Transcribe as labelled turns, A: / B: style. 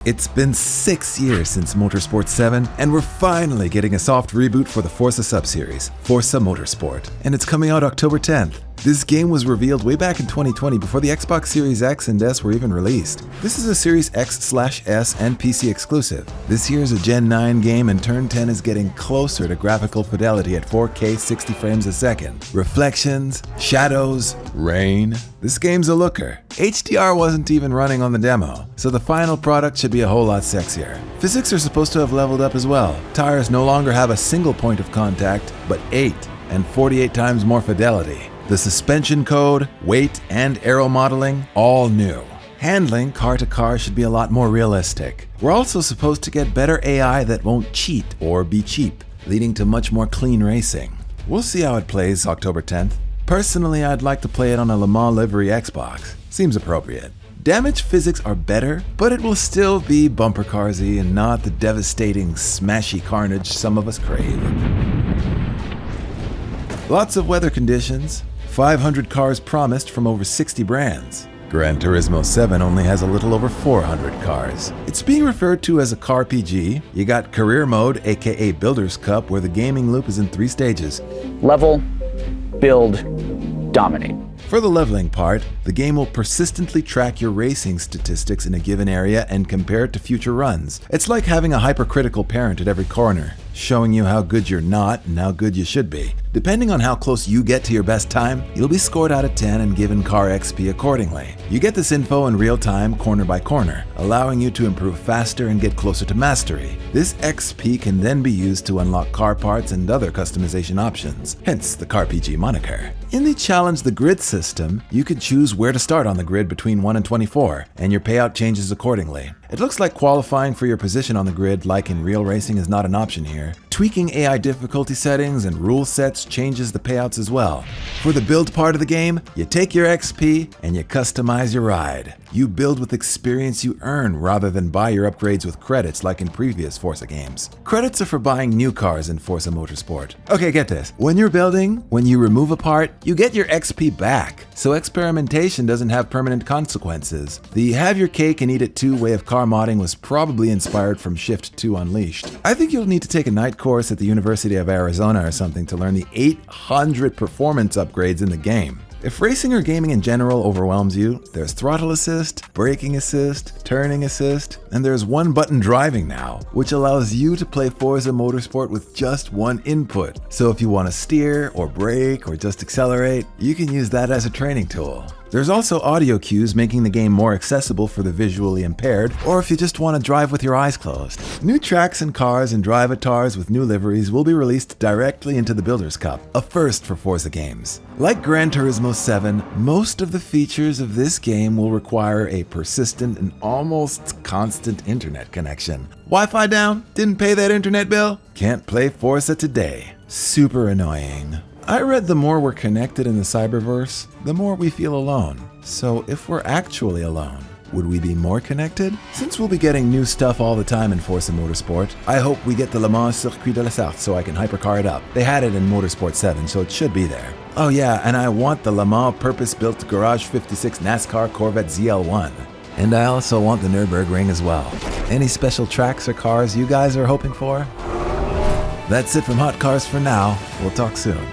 A: It's been 6 years since Motorsport 7, and we're finally getting a soft reboot for the Forza Subseries, Forza Motorsport, and it's coming out October 10th. This game was revealed way back in 2020 before the Xbox Series X and S were even released. This is a Series X/S and PC exclusive. This year's a Gen 9 game and Turn 10 is getting closer to graphical fidelity at 4K 60 frames a second. Reflections, shadows, rain. This game's a looker. HDR wasn't even running on the demo, so the final product should be a whole lot sexier. Physics are supposed to have leveled up as well. Tires no longer have a single point of contact, but 8 and 48 times more fidelity. The suspension code, weight, and aero modeling, all new. Handling car to car should be a lot more realistic. We're also supposed to get better AI that won't cheat or be cheap, leading to much more clean racing. We'll see how it plays October 10th. Personally, I'd like to play it on a Le Mans livery Xbox. Seems appropriate. Damage physics are better, but it will still be bumper carsy and not the devastating smashy carnage some of us crave. Lots of weather conditions. 500 cars promised from over 60 brands. Gran Turismo 7 only has a little over 400 cars. It's being referred to as a car PG. You got Career Mode, aka Builder's Cup, where the gaming loop is in 3 stages.
B: Level, build, dominate.
A: For the leveling part, the game will persistently track your racing statistics in a given area and compare it to future runs. It's like having a hypercritical parent at every corner, showing you how good you're not and how good you should be. Depending on how close you get to your best time, you'll be scored out of 10 and given car XP accordingly. You get this info in real time, corner by corner, allowing you to improve faster and get closer to mastery. This XP can then be used to unlock car parts and other customization options, hence the Car PG moniker. In the Challenge the Grid system, you can choose where to start on the grid between 1 and 24, and your payout changes accordingly. It looks like qualifying for your position on the grid like in real racing is not an option here. Tweaking AI difficulty settings and rule sets changes the payouts as well. For the build part of the game, you take your XP and you customize your ride. You build with experience you earn rather than buy your upgrades with credits like in previous Forza games. Credits are for buying new cars in Forza Motorsport. Okay, get this. When you're building, when you remove a part, you get your XP back. So experimentation doesn't have permanent consequences. The have your cake and eat it too way of car modding was probably inspired from Shift 2 Unleashed. I think you'll need to take a night course at the University of Arizona or something to learn the 800 performance upgrades in the game. If racing or gaming in general overwhelms you, there's throttle assist, braking assist, turning assist, and there's one button driving now, which allows you to play Forza Motorsport with just one input. So if you want to steer or brake or just accelerate, you can use that as a training tool. There's also audio cues making the game more accessible for the visually impaired, or if you just want to drive with your eyes closed. New tracks and cars and drivatars with new liveries will be released directly into the Builders Cup, a first for Forza games. Like Gran Turismo 7, most of the features of this game will require a persistent and almost constant internet connection. Wi-Fi down? Didn't pay that internet bill? Can't play Forza today. Super annoying. I read the more we're connected in the cyberverse, the more we feel alone. So if we're actually alone, would we be more connected? Since we'll be getting new stuff all the time in Forza Motorsport, I hope we get the Le Mans Circuit de la Sarthe so I can hypercar it up. They had it in Motorsport 7, so it should be there. Oh yeah, and I want the Le Mans purpose-built Garage 56 NASCAR Corvette ZL1. And I also want the Nürburgring as well. Any special tracks or cars you guys are hoping for? That's it from Hot Cars for now. We'll talk soon.